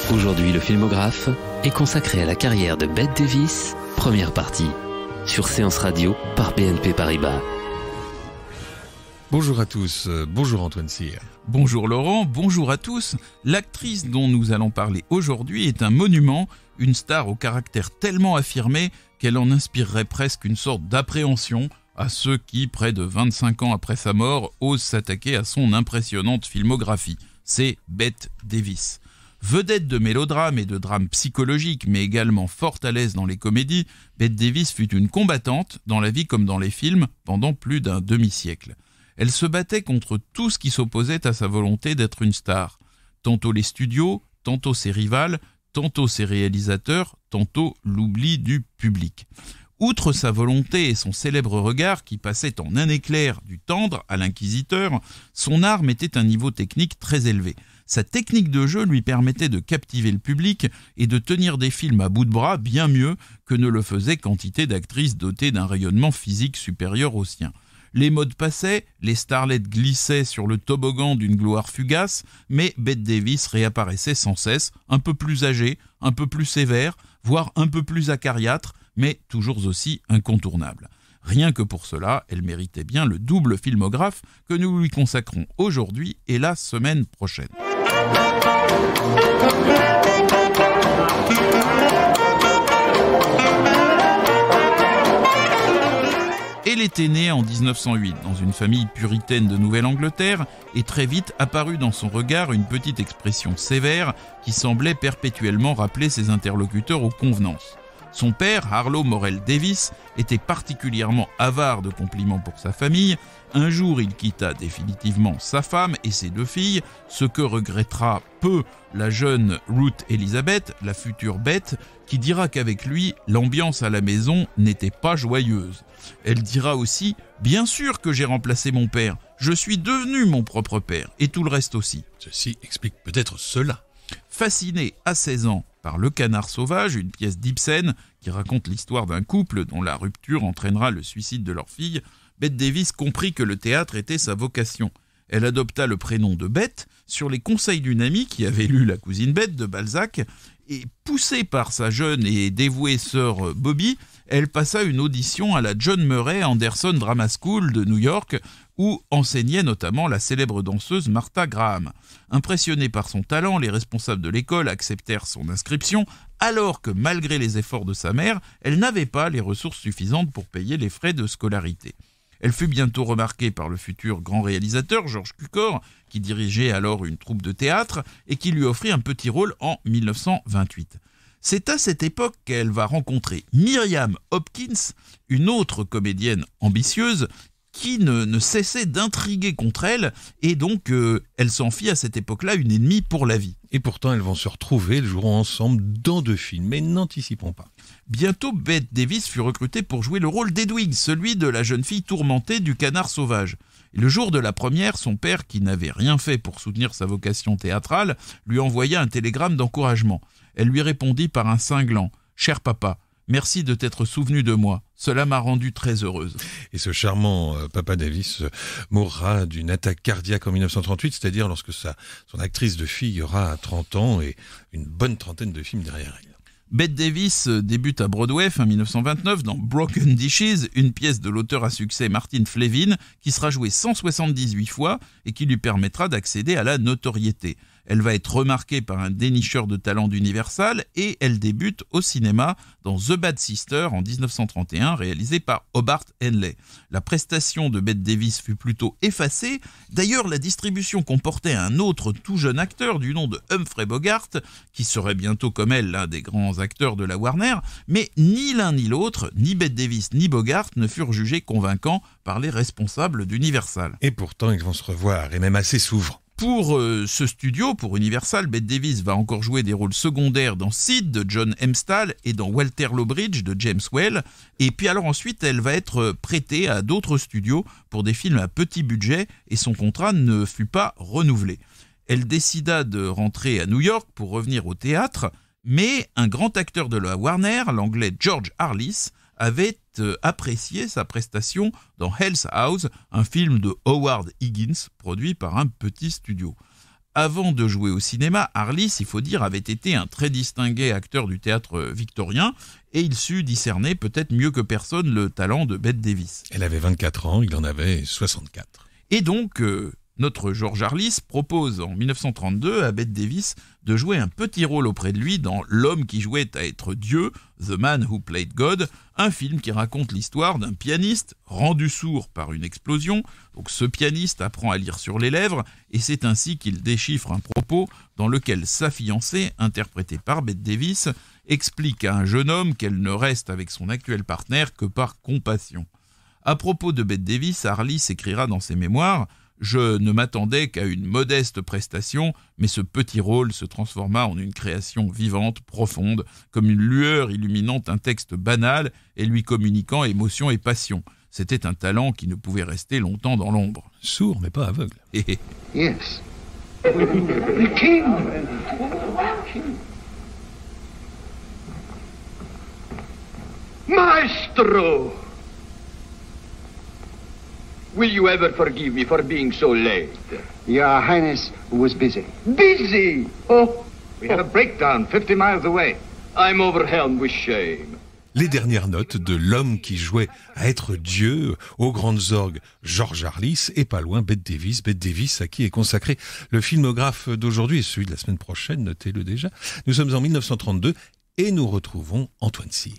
Aujourd'hui, le filmographe est consacré à la carrière de Bette Davis, première partie, sur Séance Radio par BNP Paribas. Bonjour à tous, bonjour Antoine Cyr. Bonjour Laurent, bonjour à tous. L'actrice dont nous allons parler aujourd'hui est un monument, une star au caractère tellement affirmé qu'elle en inspirerait presque une sorte d'appréhension à ceux qui, près de 25 ans après sa mort, osent s'attaquer à son impressionnante filmographie. C'est Bette Davis. Vedette de mélodrames et de drames psychologiques, mais également fort à l'aise dans les comédies, Bette Davis fut une combattante, dans la vie comme dans les films, pendant plus d'un demi-siècle. Elle se battait contre tout ce qui s'opposait à sa volonté d'être une star. Tantôt les studios, tantôt ses rivales, tantôt ses réalisateurs, tantôt l'oubli du public. Outre sa volonté et son célèbre regard qui passait en un éclair du tendre à l'inquisiteur, son art mettait un niveau technique très élevé. Sa technique de jeu lui permettait de captiver le public et de tenir des films à bout de bras bien mieux que ne le faisaient quantité d'actrices dotées d'un rayonnement physique supérieur au sien. Les modes passaient, les starlettes glissaient sur le toboggan d'une gloire fugace, mais Bette Davis réapparaissait sans cesse, un peu plus âgée, un peu plus sévère, voire un peu plus acariâtre, mais toujours aussi incontournable. Rien que pour cela, elle méritait bien le double filmographe que nous lui consacrons aujourd'hui et la semaine prochaine. Elle était née en 1908 dans une famille puritaine de Nouvelle-Angleterre et très vite apparut dans son regard une petite expression sévère qui semblait perpétuellement rappeler ses interlocuteurs aux convenances. Son père, Harlow Morell Davis, était particulièrement avare de compliments pour sa famille. Un jour, il quitta définitivement sa femme et ses deux filles, ce que regrettera peu la jeune Ruth Elizabeth, la future Bette, qui dira qu'avec lui, l'ambiance à la maison n'était pas joyeuse. Elle dira aussi « Bien sûr que j'ai remplacé mon père, je suis devenu mon propre père, et tout le reste aussi. » Ceci explique peut-être cela. Fascinée à 16 ans par Le Canard sauvage, une pièce d'Ibsen qui raconte l'histoire d'un couple dont la rupture entraînera le suicide de leur fille, Bette Davis comprit que le théâtre était sa vocation. Elle adopta le prénom de Bette sur les conseils d'une amie qui avait lu La cousine Bette de Balzac et poussée par sa jeune et dévouée sœur Bobby, elle passa une audition à la John Murray Anderson Drama School de New York où enseignait notamment la célèbre danseuse Martha Graham. Impressionnés par son talent, les responsables de l'école acceptèrent son inscription alors que malgré les efforts de sa mère, elle n'avait pas les ressources suffisantes pour payer les frais de scolarité. Elle fut bientôt remarquée par le futur grand réalisateur George Cukor, qui dirigeait alors une troupe de théâtre et qui lui offrit un petit rôle en 1928. C'est à cette époque qu'elle va rencontrer Miriam Hopkins, une autre comédienne ambitieuse, qui ne cessait d'intriguer contre elle, et donc elle s'en fit à cette époque-là une ennemie pour la vie. Et pourtant, elles vont se retrouver, elles joueront ensemble dans 2 films, mais n'anticipons pas. Bientôt, Bette Davis fut recrutée pour jouer le rôle d'Edwige, celui de la jeune fille tourmentée du Canard sauvage. Et le jour de la première, son père, qui n'avait rien fait pour soutenir sa vocation théâtrale, lui envoya un télégramme d'encouragement. Elle lui répondit par un cinglant « Cher papa, merci de t'être souvenu de moi. Cela m'a rendue très heureuse. » Et ce charmant papa Davis mourra d'une attaque cardiaque en 1938, c'est-à-dire lorsque son actrice de fille aura 30 ans et une bonne trentaine de films derrière elle. Bette Davis débute à Broadway fin 1929 dans Broken Dishes, une pièce de l'auteur à succès Martin Flevin qui sera jouée 178 fois et qui lui permettra d'accéder à la notoriété. Elle va être remarquée par un dénicheur de talent d'Universal et elle débute au cinéma dans The Bad Sister en 1931, réalisé par Hobart Henley. La prestation de Bette Davis fut plutôt effacée. D'ailleurs, la distribution comportait un autre tout jeune acteur du nom de Humphrey Bogart, qui serait bientôt comme elle l'un des grands acteurs de la Warner, mais ni l'un ni l'autre, ni Bette Davis ni Bogart ne furent jugés convaincants par les responsables d'Universal. Et pourtant, ils vont se revoir, et même assez souvent. Pour ce studio, pour Universal, Bette Davis va encore jouer des rôles secondaires dans Sid de John Hempstall et dans Walter Lowbridge de James Whale. Et puis alors ensuite, elle va être prêtée à d'autres studios pour des films à petit budget et son contrat ne fut pas renouvelé. Elle décida de rentrer à New York pour revenir au théâtre, mais un grand acteur de la Warner, l'anglais George Arliss, avait apprécié sa prestation dans Hell's House, un film de Howard Higgins produit par un petit studio. Avant de jouer au cinéma, Arliss, il faut dire, avait été un très distingué acteur du théâtre victorien et il sut discerner peut-être mieux que personne le talent de Bette Davis. Elle avait 24 ans, il en avait 64. Et donc, notre George Arliss propose en 1932 à Bette Davis de jouer un petit rôle auprès de lui dans L'homme qui jouait à être Dieu, The Man Who Played God, un film qui raconte l'histoire d'un pianiste rendu sourd par une explosion. Donc ce pianiste apprend à lire sur les lèvres et c'est ainsi qu'il déchiffre un propos dans lequel sa fiancée, interprétée par Bette Davis, explique à un jeune homme qu'elle ne reste avec son actuel partenaire que par compassion. À propos de Bette Davis, Arliss écrira dans ses mémoires « Je ne m'attendais qu'à une modeste prestation, mais ce petit rôle se transforma en une création vivante, profonde, comme une lueur illuminant un texte banal et lui communiquant émotion et passion. C'était un talent qui ne pouvait rester longtemps dans l'ombre. » Sourd, mais pas aveugle. Yes. The king. Maestro! Will you ever forgive me for being so late? Your Highness was busy. Busy! Oh, We had a breakdown 50 miles away. I'm overwhelmed with shame. Les dernières notes de L'homme qui jouait à être Dieu aux grandes orgues, George Arliss, et pas loin Bette Davis. Bette Davis à qui est consacré le filmographe d'aujourd'hui et celui de la semaine prochaine, notez-le déjà. Nous sommes en 1932 et nous retrouvons Antoine Cyr.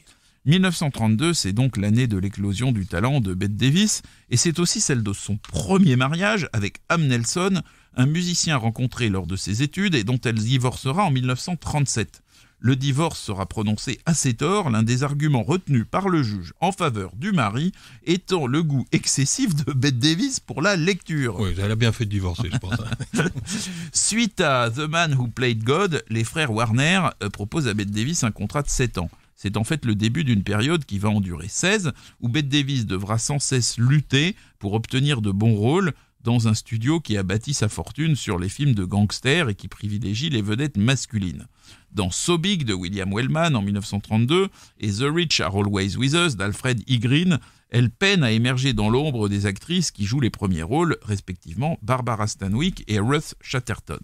1932, c'est donc l'année de l'éclosion du talent de Bette Davis, et c'est aussi celle de son premier mariage avec Ham Nelson, un musicien rencontré lors de ses études et dont elle divorcera en 1937. Le divorce sera prononcé assez tard, l'un des arguments retenus par le juge en faveur du mari étant le goût excessif de Bette Davis pour la lecture. Oui, elle a bien fait de divorcer, je pense. Suite à The Man Who Played God, les frères Warner proposent à Bette Davis un contrat de 7 ans. C'est en fait le début d'une période qui va en durer 16, où Bette Davis devra sans cesse lutter pour obtenir de bons rôles dans un studio qui a bâti sa fortune sur les films de gangsters et qui privilégie les vedettes masculines. Dans So Big de William Wellman en 1932 et The Rich Are Always With Us d'Alfred E. Green, elle peine à émerger dans l'ombre des actrices qui jouent les premiers rôles, respectivement Barbara Stanwyck et Ruth Chatterton.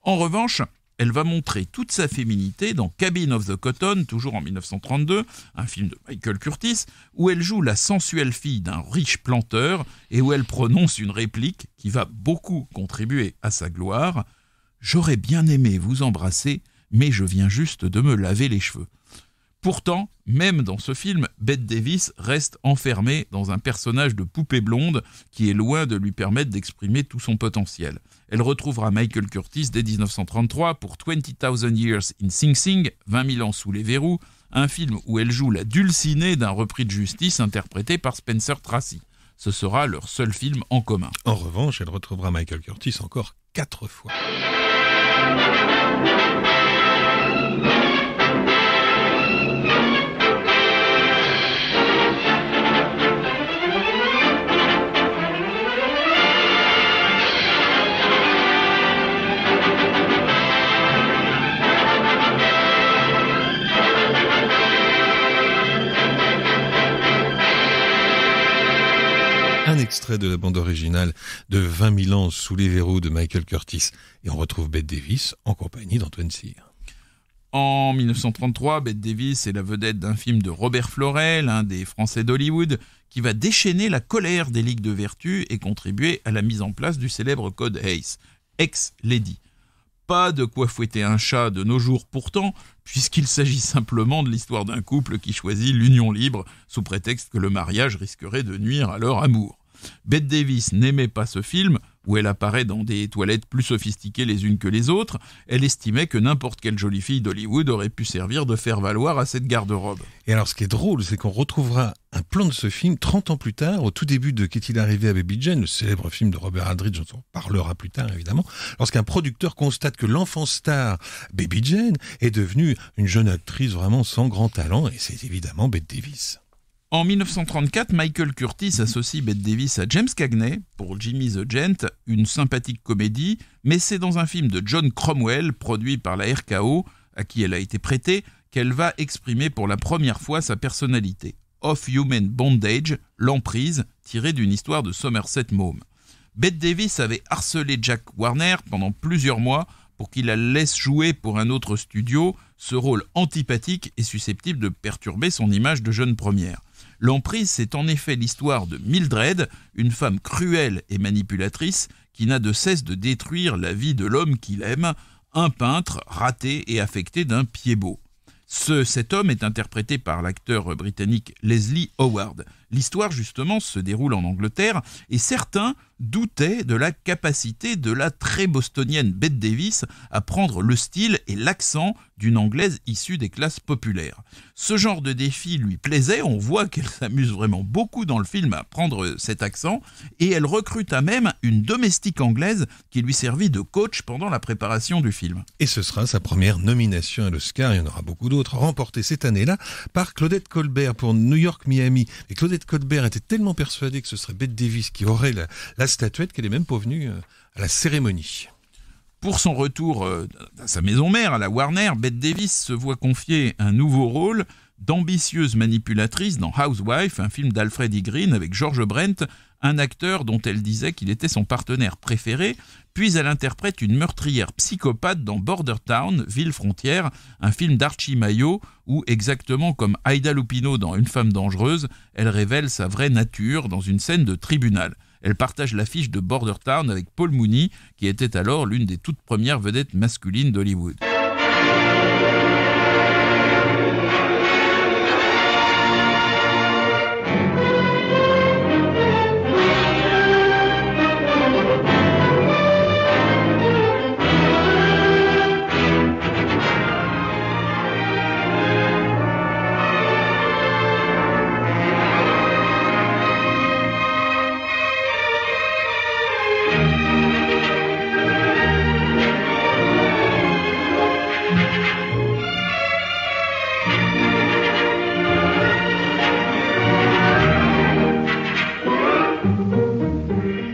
En revanche, elle va montrer toute sa féminité dans Cabin of the Cotton, toujours en 1932, un film de Michael Curtis, où elle joue la sensuelle fille d'un riche planteur et où elle prononce une réplique qui va beaucoup contribuer à sa gloire. « J'aurais bien aimé vous embrasser, mais je viens juste de me laver les cheveux. » Pourtant, même dans ce film, Bette Davis reste enfermée dans un personnage de poupée blonde qui est loin de lui permettre d'exprimer tout son potentiel. Elle retrouvera Michael Curtis dès 1933 pour 20,000 Years in Sing Sing, 20 000 ans sous les verrous, un film où elle joue la dulcinée d'un repris de justice interprété par Spencer Tracy. Ce sera leur seul film en commun. En revanche, elle retrouvera Michael Curtis encore 4 fois. Un extrait de la bande originale de 20 000 ans sous les verrous de Michael Curtis. Et on retrouve Bette Davis en compagnie d'Antoine Cyr. En 1933, Bette Davis est la vedette d'un film de Robert Florey, l'un des Français d'Hollywood, qui va déchaîner la colère des ligues de vertu et contribuer à la mise en place du célèbre code Hays, ex-Lady. Pas de quoi fouetter un chat de nos jours pourtant, puisqu'il s'agit simplement de l'histoire d'un couple qui choisit l'union libre sous prétexte que le mariage risquerait de nuire à leur amour. Bette Davis n'aimait pas ce film, où elle apparaît dans des toilettes plus sophistiquées les unes que les autres. Elle estimait que n'importe quelle jolie fille d'Hollywood aurait pu servir de faire-valoir à cette garde-robe. Et alors ce qui est drôle, c'est qu'on retrouvera un plan de ce film 30 ans plus tard, au tout début de Qu'est-il arrivé à Baby Jane, le célèbre film de Robert Aldrich, dont on parlera plus tard évidemment, lorsqu'un producteur constate que l'enfant star Baby Jane est devenue une jeune actrice vraiment sans grand talent, et c'est évidemment Bette Davis. En 1934, Michael Curtis associe Bette Davis à James Cagney pour Jimmy the Gent, une sympathique comédie, mais c'est dans un film de John Cromwell, produit par la RKO, à qui elle a été prêtée, qu'elle va exprimer pour la première fois sa personnalité. Of Human Bondage, l'emprise, tirée d'une histoire de Somerset Maugham. Bette Davis avait harcelé Jack Warner pendant plusieurs mois pour qu'il la laisse jouer pour un autre studio ce rôle antipathique et susceptible de perturber son image de jeune première. L'emprise, c'est en effet l'histoire de Mildred, une femme cruelle et manipulatrice qui n'a de cesse de détruire la vie de l'homme qu'il aime, un peintre raté et affecté d'un pied beau. Cet homme est interprété par l'acteur britannique Leslie Howard. L'histoire, justement, se déroule en Angleterre et certains doutaient de la capacité de la très bostonienne Bette Davis à prendre le style et l'accent d'une Anglaise issue des classes populaires. Ce genre de défi lui plaisait, on voit qu'elle s'amuse vraiment beaucoup dans le film à prendre cet accent et elle recruta même une domestique anglaise qui lui servit de coach pendant la préparation du film. Et ce sera sa première nomination à l'Oscar, il y en aura beaucoup d'autres, remportée cette année-là par Claudette Colbert pour New York Miami. Et Claudette Colbert était tellement persuadée que ce serait Bette Davis qui aurait la statuette qu'elle n'est même pas venue à la cérémonie. Pour son retour à sa maison mère, à la Warner, Bette Davis se voit confier un nouveau rôle d'ambitieuse manipulatrice dans Housewife, un film d'Alfred E. Green avec George Brent, un acteur dont elle disait qu'il était son partenaire préféré, puis elle interprète une meurtrière psychopathe dans Border Town, Ville Frontière, un film d'Archie Mayo où, exactement comme Aida Lupino dans Une femme dangereuse, elle révèle sa vraie nature dans une scène de tribunal. Elle partage l'affiche de Border Town avec Paul Mooney, qui était alors l'une des toutes premières vedettes masculines d'Hollywood.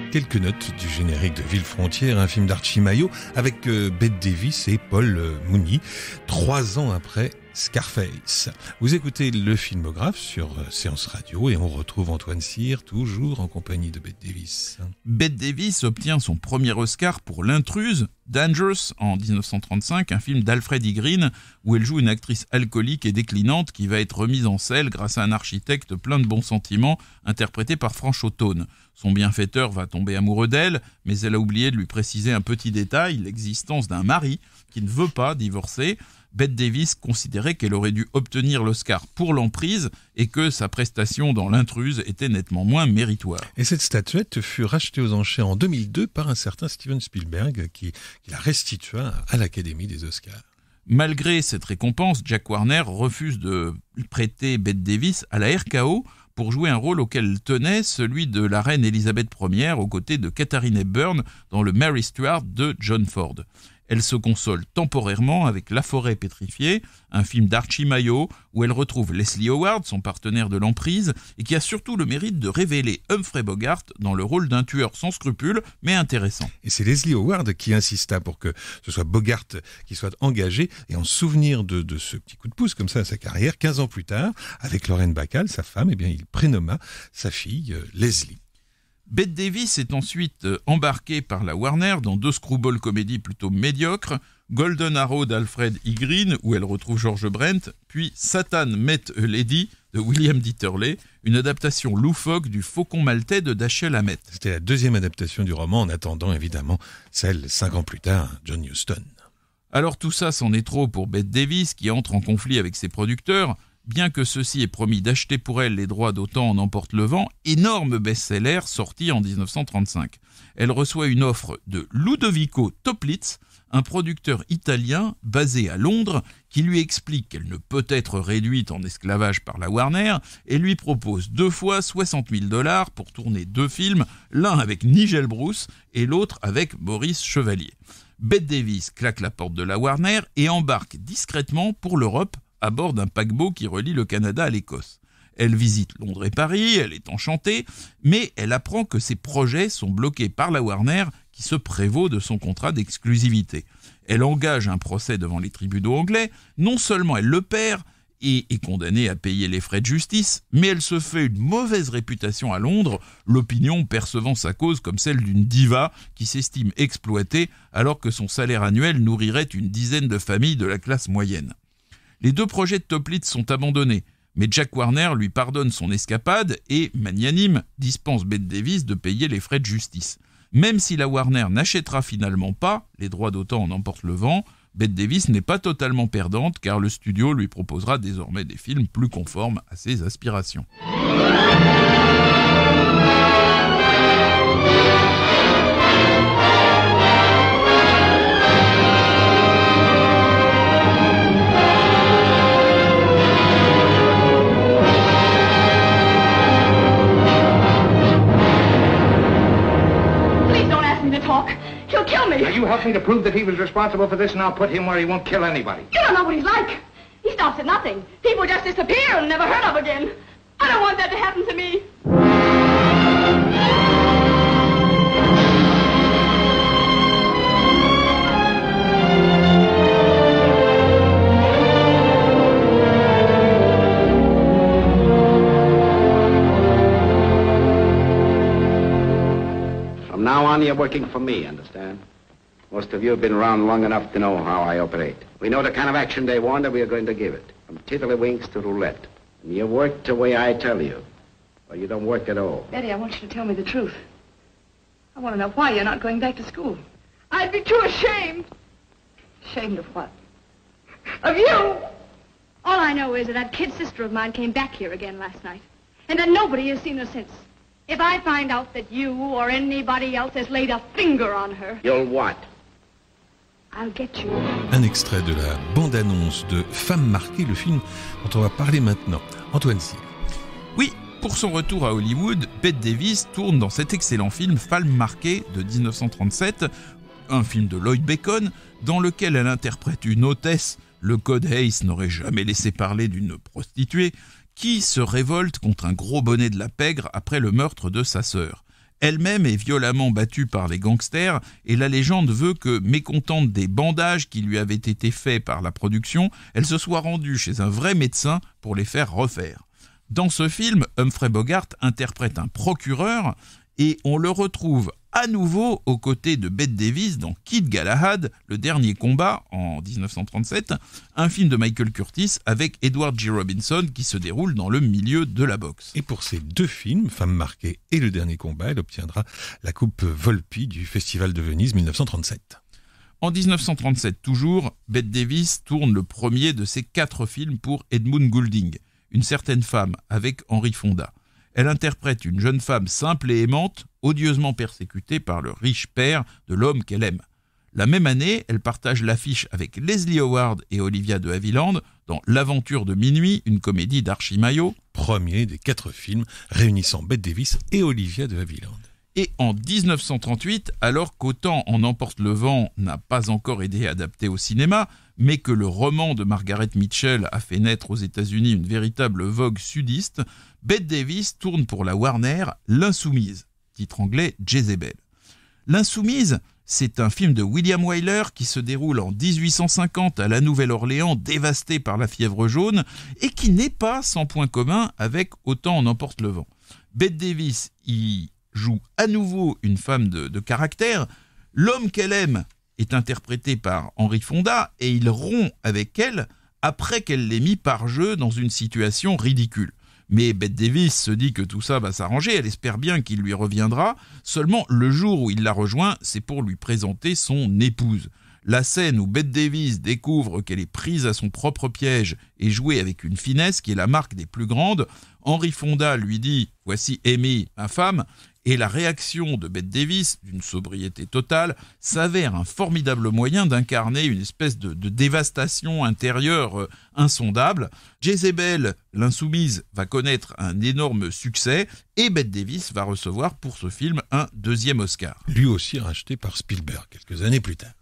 Quelques notes du générique de Ville Frontière, un film d'Archie Mayo avec Bette Davis et Paul Mooney, 3 ans après Scarface. Vous écoutez le Filmographe sur Séance Radio et on retrouve Antoine Cyr, toujours en compagnie de Bette Davis. Bette Davis obtient son premier Oscar pour L'Intruse, Dangerous, en 1935, un film d'Alfred E. Green où elle joue une actrice alcoolique et déclinante qui va être remise en selle grâce à un architecte plein de bons sentiments, interprété par Franch O'Tone. Son bienfaiteur va tomber amoureux d'elle, mais elle a oublié de lui préciser un petit détail, l'existence d'un mari qui ne veut pas divorcer. Bette Davis considérait qu'elle aurait dû obtenir l'Oscar pour L'Emprise et que sa prestation dans L'Intruse était nettement moins méritoire. Et cette statuette fut rachetée aux enchères en 2002 par un certain Steven Spielberg qui la restitua à l'Académie des Oscars. Malgré cette récompense, Jack Warner refuse de prêter Bette Davis à la RKO pour jouer un rôle auquel elle tenait, celui de la reine Elisabeth Ier aux côtés de Katharine Hepburn dans le Mary Stuart de John Ford. Elle se console temporairement avec La forêt pétrifiée, un film d'Archie Mayo où elle retrouve Leslie Howard, son partenaire de l'Emprise, et qui a surtout le mérite de révéler Humphrey Bogart dans le rôle d'un tueur sans scrupules, mais intéressant. Et c'est Leslie Howard qui insista pour que ce soit Bogart qui soit engagé, et en souvenir de ce petit coup de pouce comme ça à sa carrière, 15 ans plus tard, avec Lorraine Bacall, sa femme, eh bien, il prénomma sa fille Leslie. Bette Davis est ensuite embarquée par la Warner dans 2 screwball comédies plutôt médiocres, Golden Arrow d'Alfred E. Green, où elle retrouve George Brent, puis Satan Met a Lady de William Dieterle, une adaptation loufoque du Faucon maltais de Dashiell Hammett. C'était la 2e adaptation du roman, en attendant évidemment celle 5 ans plus tard, John Huston. Alors tout ça, c'en est trop pour Bette Davis, qui entre en conflit avec ses producteurs. Bien que ceux-ci aient promis d'acheter pour elle les droits d'Autant en emporte le vent, énorme best-seller sorti en 1935. Elle reçoit une offre de Ludovico Toplitz, un producteur italien basé à Londres, qui lui explique qu'elle ne peut être réduite en esclavage par la Warner et lui propose 2 fois $60 000 pour tourner 2 films, l'un avec Nigel Bruce et l'autre avec Maurice Chevalier. Bette Davis claque la porte de la Warner et embarque discrètement pour l'Europe à bord d'un paquebot qui relie le Canada à l'Écosse. Elle visite Londres et Paris, elle est enchantée, mais elle apprend que ses projets sont bloqués par la Warner qui se prévaut de son contrat d'exclusivité. Elle engage un procès devant les tribunaux anglais, non seulement elle le perd, et est condamnée à payer les frais de justice, mais elle se fait une mauvaise réputation à Londres, l'opinion percevant sa cause comme celle d'une diva qui s'estime exploitée alors que son salaire annuel nourrirait une dizaine de familles de la classe moyenne. Les 2 projets de Toplitz sont abandonnés, mais Jack Warner lui pardonne son escapade et, magnanime, dispense Bette Davis de payer les frais de justice. Même si la Warner n'achètera finalement pas, les droits d'auteur en emportent le vent, Bette Davis n'est pas totalement perdante car le studio lui proposera désormais des films plus conformes à ses aspirations. Please don't ask me to talk. He'll kill me. Now, you help me to prove that he was responsible for this, and I'll put him where he won't kill anybody. You don't know what he's like. He stops at nothing. People just disappear and never heard of again. I don't want that to happen to me. From now on, you're working for me, understand? Most of you have been around long enough to know how I operate. We know the kind of action they want and we are going to give it. From tiddlywinks to roulette. And you work the way I tell you. Or you don't work at all. Betty, I want you to tell me the truth. I want to know why you're not going back to school. I'd be too ashamed. Ashamed of what? Of you! All I know is that kid sister of mine came back here again last night, and that nobody has seen her since. If I find out that you or anybody else has laid a finger on her, You'll what? I'll get you. Un extrait de la bande-annonce de Femme marquée, le film dont on va parler maintenant. Antoine Cyr. Oui, pour son retour à Hollywood, Bette Davis tourne dans cet excellent film Femme marquée de 1937, un film de Lloyd Bacon, dans lequel elle interprète une hôtesse, le code Hayes n'aurait jamais laissé parler d'une prostituée, qui se révolte contre un gros bonnet de la pègre après le meurtre de sa sœur. Elle-même est violemment battue par les gangsters et la légende veut que, mécontente des bandages qui lui avaient été faits par la production, elle se soit rendue chez un vrai médecin pour les faire refaire. Dans ce film, Humphrey Bogart interprète un procureur et on le retrouve à nouveau aux côtés de Bette Davis dans Kid Galahad, le dernier combat en 1937, un film de Michael Curtis avec Edward G. Robinson qui se déroule dans le milieu de la boxe. Et pour ces 2 films, Femme marquée et Le dernier combat, elle obtiendra la coupe Volpi du Festival de Venise 1937. En 1937 toujours, Bette Davis tourne le premier de ses 4 films pour Edmund Goulding, Une certaine femme avec Henry Fonda. Elle interprète une jeune femme simple et aimante, odieusement persécutée par le riche père de l'homme qu'elle aime. La même année, elle partage l'affiche avec Leslie Howard et Olivia de Havilland dans L'aventure de minuit, une comédie d'Archie Maillot. Premier des 4 films réunissant Bette Davis et Olivia de Havilland. Et en 1938, alors qu'Autant en emporte le vent n'a pas encore été adapté au cinéma, mais que le roman de Margaret Mitchell a fait naître aux États-Unis une véritable vogue sudiste, Bette Davis tourne pour la Warner L'Insoumise, titre anglais Jezebel. L'Insoumise, c'est un film de William Wyler qui se déroule en 1850 à la Nouvelle-Orléans, dévastée par la fièvre jaune, et qui n'est pas sans point commun avec Autant en emporte le vent. Bette Davis y joue à nouveau une femme de caractère. L'homme qu'elle aime est interprété par Henry Fonda et il rompt avec elle après qu'elle l'ait mis par jeu dans une situation ridicule. Mais Bette Davis se dit que tout ça va s'arranger, elle espère bien qu'il lui reviendra, seulement le jour où il la rejoint, c'est pour lui présenter son épouse. La scène où Bette Davis découvre qu'elle est prise à son propre piège et jouée avec une finesse qui est la marque des plus grandes, Henry Fonda lui dit « Voici Amy, ma femme », et la réaction de Bette Davis, d'une sobriété totale, s'avère un formidable moyen d'incarner une espèce de dévastation intérieure insondable. Jezebel, l'insoumise, va connaître un énorme succès et Bette Davis va recevoir pour ce film un 2e Oscar. Lui aussi racheté par Spielberg quelques années plus tard.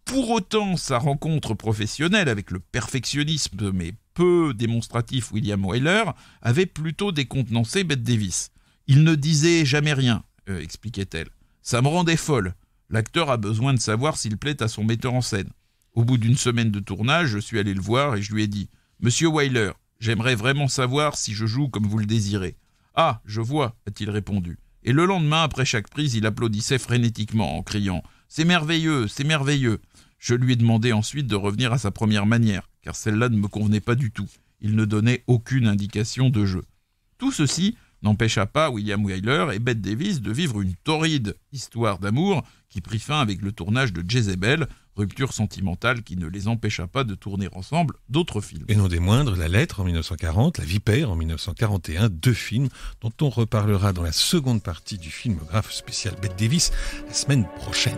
Pour autant, sa rencontre professionnelle avec le perfectionnisme mais peu démonstratif William Wyler avait plutôt décontenancé Bette Davis. Il ne disait jamais rien, expliquait-elle. Ça me rendait folle. L'acteur a besoin de savoir s'il plaît à son metteur en scène. Au bout d'une semaine de tournage, je suis allé le voir et je lui ai dit « « Monsieur Wyler, j'aimerais vraiment savoir si je joue comme vous le désirez. »« Ah, je vois, a-t-il répondu. Et le lendemain, après chaque prise, il applaudissait frénétiquement en criant « C'est merveilleux, c'est merveilleux !» Je lui ai demandé ensuite de revenir à sa première manière, car celle-là ne me convenait pas du tout. Il ne donnait aucune indication de jeu. Tout ceci n'empêcha pas William Wyler et Bette Davis de vivre une torride histoire d'amour qui prit fin avec le tournage de Jezebel, rupture sentimentale qui ne les empêcha pas de tourner ensemble d'autres films. Et non des moindres, La Lettre en 1940, La Vipère en 1941, 2 films dont on reparlera dans la seconde partie du filmographe spécial Bette Davis la semaine prochaine.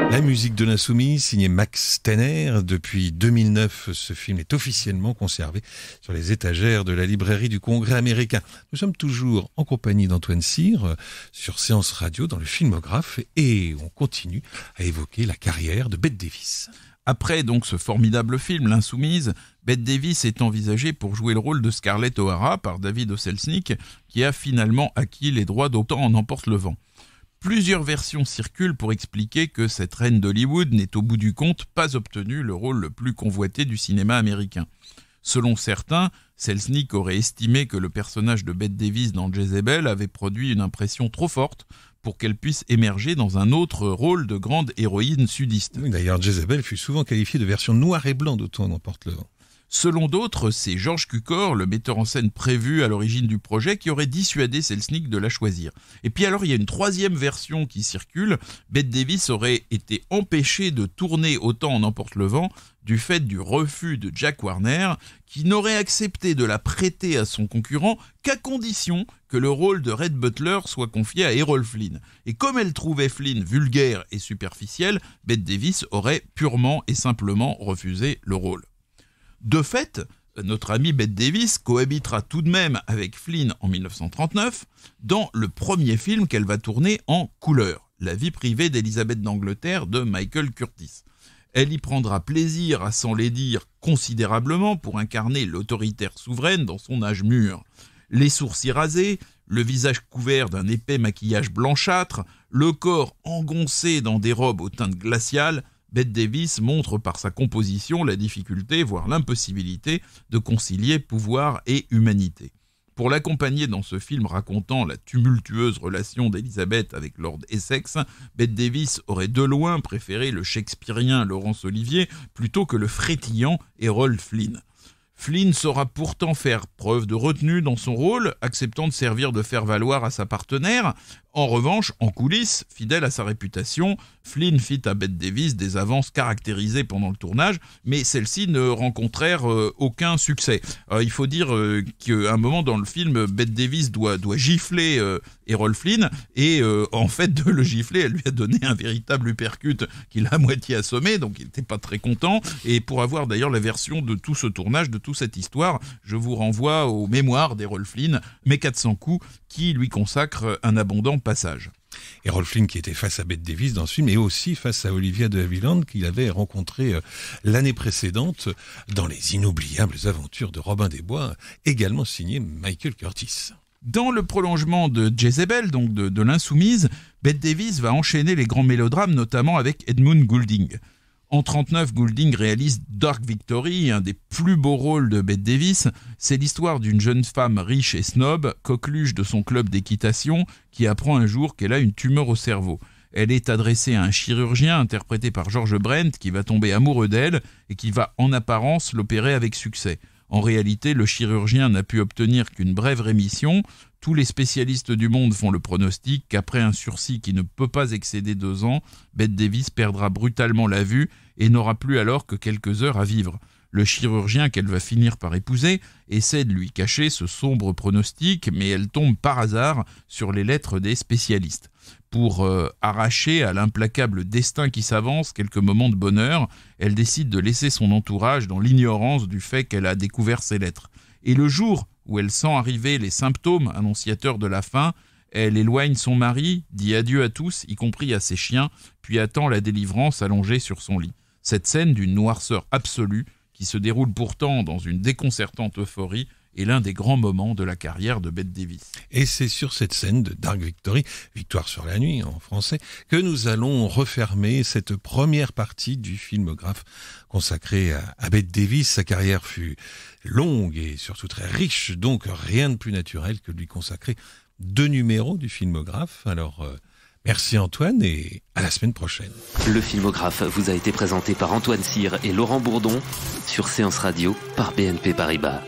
La musique de l'Insoumise, signée Max Steiner. Depuis 2009, ce film est officiellement conservé sur les étagères de la librairie du Congrès américain. Nous sommes toujours en compagnie d'Antoine Cyr sur Séance Radio dans le filmographe et on continue à évoquer la carrière de Bette Davis. Après donc ce formidable film, L'Insoumise, Bette Davis est envisagée pour jouer le rôle de Scarlett O'Hara par David O. Selznick, qui a finalement acquis les droits d'Autant en emporte le vent. Plusieurs versions circulent pour expliquer que cette reine d'Hollywood n'est au bout du compte pas obtenu le rôle le plus convoité du cinéma américain. Selon certains, Selznick aurait estimé que le personnage de Bette Davis dans Jezebel avait produit une impression trop forte pour qu'elle puisse émerger dans un autre rôle de grande héroïne sudiste. Oui, d'ailleurs, Jezebel fut souvent qualifiée de version noir et blanc d'Autant n'emporte le vent. Selon d'autres, c'est George Cukor, le metteur en scène prévu à l'origine du projet, qui aurait dissuadé Selznick de la choisir. Et puis alors, il y a une troisième version qui circule. Bette Davis aurait été empêchée de tourner Autant en emporte le vent du fait du refus de Jack Warner, qui n'aurait accepté de la prêter à son concurrent qu'à condition que le rôle de Red Butler soit confié à Errol Flynn. Et comme elle trouvait Flynn vulgaire et superficiel, Bette Davis aurait purement et simplement refusé le rôle. De fait, notre amie Bette Davis cohabitera tout de même avec Flynn en 1939 dans le premier film qu'elle va tourner en couleur, La vie privée d'Élisabeth d'Angleterre de Michael Curtis. Elle y prendra plaisir à s'enlaidir considérablement pour incarner l'autoritaire souveraine dans son âge mûr. Les sourcils rasés, le visage couvert d'un épais maquillage blanchâtre, le corps engoncé dans des robes aux teintes glaciales, Bette Davis montre par sa composition la difficulté, voire l'impossibilité, de concilier pouvoir et humanité. Pour l'accompagner dans ce film racontant la tumultueuse relation d'Elizabeth avec Lord Essex, Bette Davis aurait de loin préféré le shakespearien Laurence Olivier plutôt que le frétillant Errol Flynn. Flynn saura pourtant faire preuve de retenue dans son rôle, acceptant de servir de faire-valoir à sa partenaire. En revanche, en coulisses, fidèle à sa réputation, Flynn fit à Bette Davis des avances caractérisées pendant le tournage, mais celles-ci ne rencontrèrent aucun succès. Il faut dire qu'à un moment dans le film, Bette Davis doit gifler Errol Flynn, et en fait de le gifler, elle lui a donné un véritable uppercut qui l'a à moitié assommé, donc il n'était pas très content. Et pour avoir d'ailleurs la version de tout ce tournage, de toute cette histoire, je vous renvoie aux mémoires d'Errol Flynn, Mes 400 coups, qui lui consacre un abondant passage. Errol Flynn qui était face à Bette Davis dans ce film et aussi face à Olivia de Havilland qu'il avait rencontré l'année précédente dans Les inoubliables aventures de Robin des Bois, également signé Michael Curtis. Dans le prolongement de Jezebel, donc de l'Insoumise, Bette Davis va enchaîner les grands mélodrames, notamment avec Edmund Goulding. En 1939, Goulding réalise Dark Victory, un des plus beaux rôles de Bette Davis. C'est l'histoire d'une jeune femme riche et snob, coqueluche de son club d'équitation, qui apprend un jour qu'elle a une tumeur au cerveau. Elle est adressée à un chirurgien interprété par George Brent qui va tomber amoureux d'elle et qui va en apparence l'opérer avec succès. En réalité, le chirurgien n'a pu obtenir qu'une brève rémission. Tous les spécialistes du monde font le pronostic qu'après un sursis qui ne peut pas excéder 2 ans, Bette Davis perdra brutalement la vue et n'aura plus alors que quelques heures à vivre. Le chirurgien qu'elle va finir par épouser essaie de lui cacher ce sombre pronostic, mais elle tombe par hasard sur les lettres des spécialistes. Pour arracher à l'implacable destin qui s'avance quelques moments de bonheur, elle décide de laisser son entourage dans l'ignorance du fait qu'elle a découvert ces lettres. Et le jour où elle sent arriver les symptômes annonciateurs de la fin. Elle éloigne son mari, dit adieu à tous, y compris à ses chiens, puis attend la délivrance allongée sur son lit. Cette scène d'une noirceur absolue, qui se déroule pourtant dans une déconcertante euphorie, est l'un des grands moments de la carrière de Bette Davis. Et c'est sur cette scène de Dark Victory, Victoire sur la nuit en français, que nous allons refermer cette première partie du filmographe consacré à Bette Davis. Sa carrière fut longue et surtout très riche, donc rien de plus naturel que de lui consacrer 2 numéros du filmographe. Alors, merci Antoine et à la semaine prochaine. Le filmographe vous a été présenté par Antoine Cyr et Laurent Bourdon sur Séance Radio par BNP Paribas.